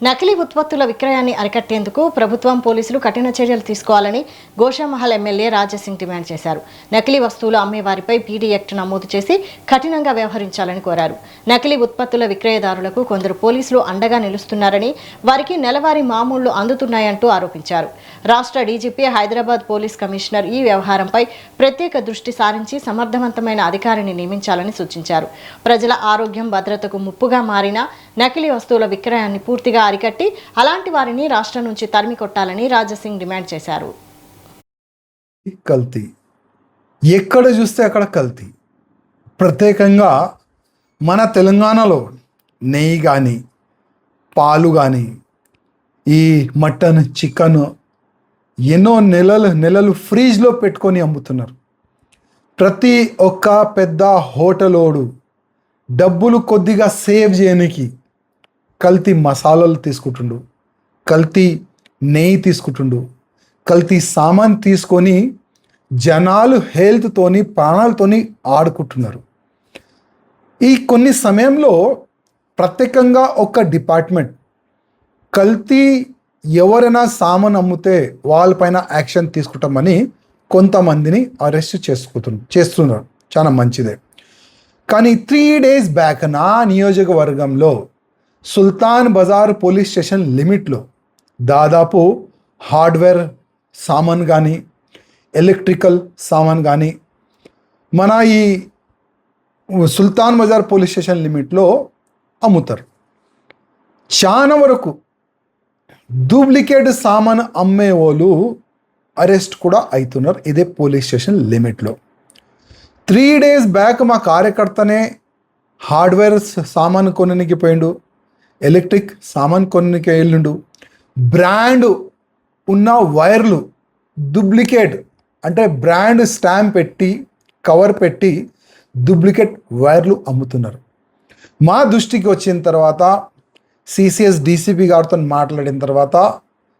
నకిలీ ఉత్పత్తుల విక్రయాన్ని అరికట్టేందుకు ప్రభుత్వం పోలీసులు కఠిన చర్యలు తీసుకోవాలని గోషామహల్ ఎమ్మెల్యే రాజాసింగ్ డిమాండ్ చేశారు. నకిలీ వస్తువులు అమ్మే వారిపై పీడీ యాక్ట్ నమోదు చేసి కఠినంగా వ్యవహరించాలని కోరారు. నకిలీ ఉత్పత్తుల విక్రయదారులకు కొందరు పోలీసులు అండగా నిలుస్తున్నారని, వారికి నెలవారీ మామూళ్లు అందుతున్నాయంటూ ఆరోపించారు. రాష్ట్ర డీజీపీ, హైదరాబాద్ పోలీస్ కమిషనర్ ఈ వ్యవహారంపై ప్రత్యేక దృష్టి సారించి సమర్థవంతమైన అధికారిని నియమించాలని సూచించారు. ప్రజల ఆరోగ్యం, భద్రతకు ముప్పుగా మారిన నకిలీ వస్తువుల విక్రయాన్ని పూర్తిగా అరికట్టి అలాంటి వారిని రాష్ట్రం నుంచి తరిమి కొట్టాలని రాజాసింగ్ డిమాండ్ చేశారు. కల్తీ ఎక్కడ చూస్తే అక్కడ కల్తీ. ప్రత్యేకంగా మన తెలంగాణలో నెయ్యి కానీ, పాలు కానీ, ఈ మటన్, చికెన్ ఎన్నో నెలలు ఫ్రీజ్లో పెట్టుకొని అమ్ముతున్నారు. ప్రతి ఒక్క పెద్ద హోటలోడు డబ్బులు కొద్దిగా సేవ్ చేయడానికి కల్తీ మసాలాలు తీసుకుంటుండు, కల్తీ నెయ్యి తీసుకుంటుండు, కల్తీ సామాన్ తీసుకొని జనాలు హెల్త్తోని, ప్రాణాలతోని ఆడుకుంటున్నారు. ఈ కొన్ని సమయంలో ప్రత్యేకంగా ఒక డిపార్ట్మెంట్ కల్తీ ఎవరైనా సామాన్ అమ్మితే వాళ్ళపైన యాక్షన్ తీసుకుంటామని కొంతమందిని అరెస్ట్ చేస్తున్నారు. చాలా మంచిదే. కానీ 3 days బ్యాక్ నా నియోజకవర్గంలో సుల్తాన్ బజార్ పోలీస్ స్టేషన్ లిమిట్లో దాదాపు హార్డ్వేర్ సామాన్ కానీ, ఎలక్ట్రికల్ సామాన్ కానీ మన ఈ సుల్తాన్ బజార్ పోలీస్ స్టేషన్ లిమిట్లో అమ్ముతారు. చాలా వరకు డూప్లికేట్ సామాన్ అమ్మే వాళ్ళు అరెస్ట్ కూడా అవుతున్నారు ఇదే పోలీస్ స్టేషన్ లిమిట్లో. 3 days బ్యాక్ మా కార్యకర్తనే హార్డ్వేర్ సామాన్ కొనడానికి పోయిండు, ఎలక్ట్రిక్ సామాన్ కొనడానికి వెళ్ళిండు. బ్రాండ్ ఉన్న వైర్లు డూప్లికేట్, అంటే బ్రాండ్ స్టాంప్ పెట్టి, కవర్ పెట్టి డూప్లికేట్ వైర్లు అమ్ముతున్నారు. మా దృష్టికి వచ్చిన తర్వాత సిసిఎస్ డీసీపీ గారితో మాట్లాడిన తర్వాత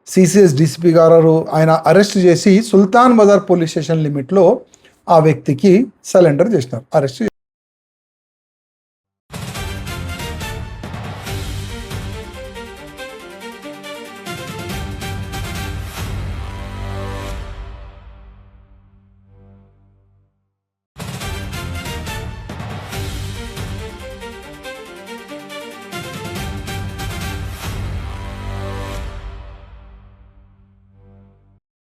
సిసిఎస్ డీసీపీ గారు ఆయన అరెస్ట్ చేసి సుల్తాన్ బజార్ పోలీస్ స్టేషన్ లిమిట్లో ఆ వ్యక్తికి సరెండర్ చేసినారు, అరెస్ట్